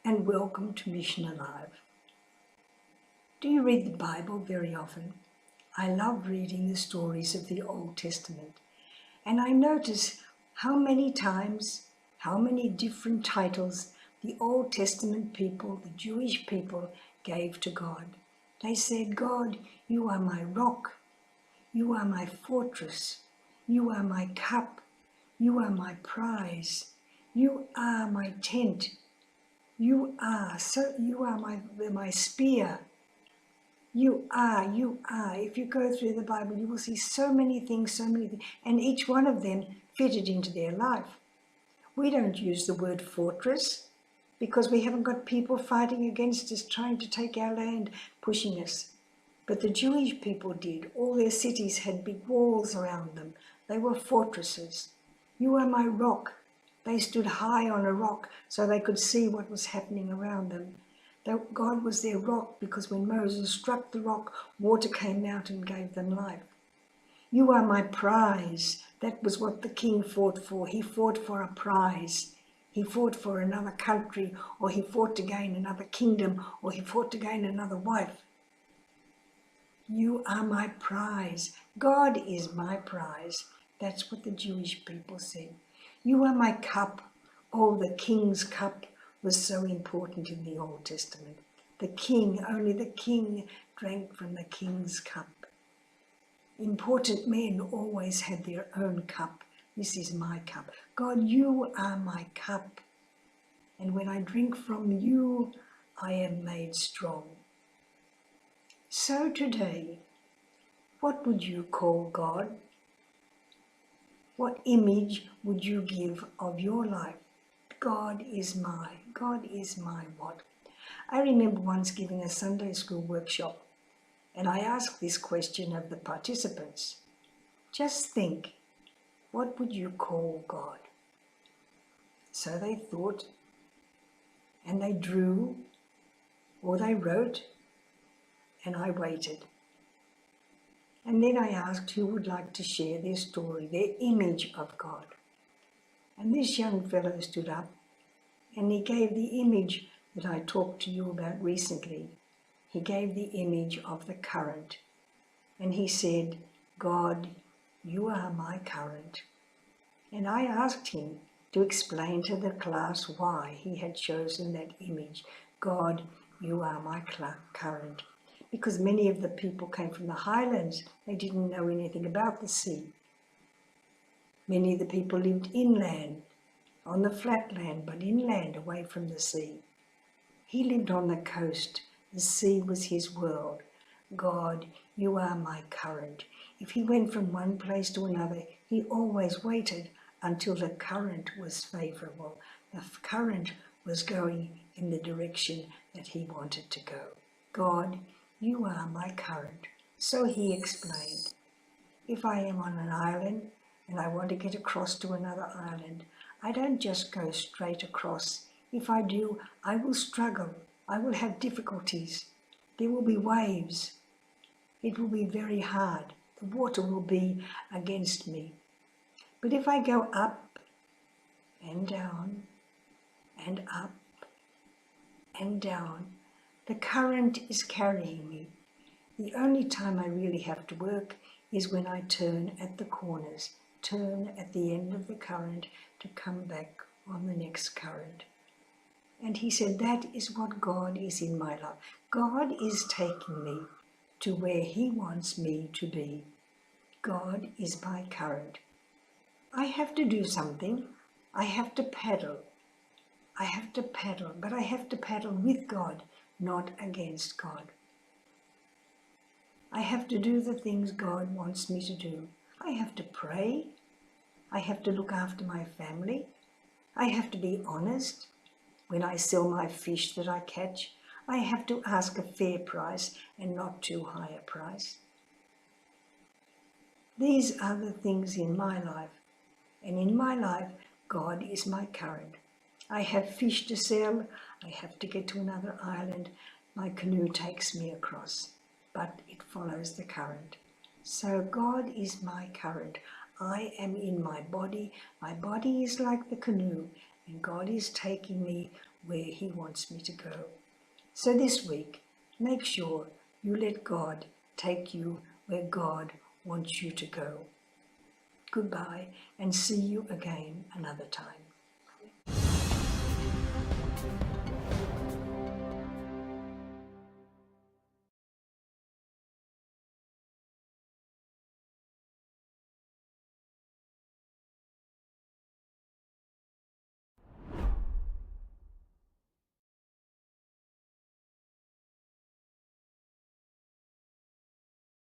and welcome to Mission Alive. Do you read the Bible very often? I love reading the stories of the Old Testament, and I notice how many times, how many different titles the Old Testament people, the Jewish people, gave to God. They said, God, you are my rock, you are my fortress, you are my cup, you are my prize, you are my tent, you are my spear. You are. If you go through the Bible, you will see so many things, and each one of them fitted into their life. We don't use the word fortress because we haven't got people fighting against us, trying to take our land, pushing us. But the Jewish people did. All their cities had big walls around them. They were fortresses. You are my rock. They stood high on a rock so they could see what was happening around them. God was their rock because when Moses struck the rock, water came out and gave them life. You are my prize. That was what the king fought for. He fought for a prize. He fought for another country, or he fought to gain another kingdom, or he fought to gain another wife. You are my prize. God is my prize. That's what the Jewish people said. You are my cup. Oh, the king's cup was so important in the Old Testament. Only the king drank from the king's cup. Important men always had their own cup. This is my cup. God, you are my cup. And when I drink from you, I am made strong. So today, what would you call God? What image would you give of your life? God is my what? I remember once giving a Sunday school workshop, and I asked this question of the participants. Just think, what would you call God? So they thought, and they drew, or they wrote, and I waited. And then I asked who would like to share their story, their image of God. And this young fellow stood up and he gave the image that I talked to you about recently. He gave the image of the current. And he said, God, you are my current. And I asked him to explain to the class why he had chosen that image. God, you are my current. Because many of the people came from the highlands. They didn't know anything about the sea. Many of the people lived inland, on the flat land, but inland, away from the sea. He lived on the coast. The sea was his world. God, you are my current. If he went from one place to another, he always waited until the current was favourable. The current was going in the direction that he wanted to go. God, you are my current. So he explained, if I am on an island and I want to get across to another island, I don't just go straight across. If I do, I will struggle. I will have difficulties. There will be waves. It will be very hard. The water will be against me. But if I go up and down and up and down, the current is carrying me. The only time I really have to work is when I turn at the corners, turn at the end of the current to come back on the next current. And he said, that is what God is in my life. God is taking me to where he wants me to be. God is my current. I have to do something. I have to paddle. I have to paddle, but I have to paddle with God, not against God. I have to do the things God wants me to do. I have to pray. I have to look after my family. I have to be honest. When I sell my fish that I catch, I have to ask a fair price and not too high a price. These are the things in my life. And in my life, God is my current. I have fish to sell. I have to get to another island. My canoe takes me across, but it follows the current. So God is my current. I am in my body. My body is like the canoe, and God is taking me where He wants me to go. So this week, make sure you let God take you where God wants you to go. Goodbye, and see you again another time.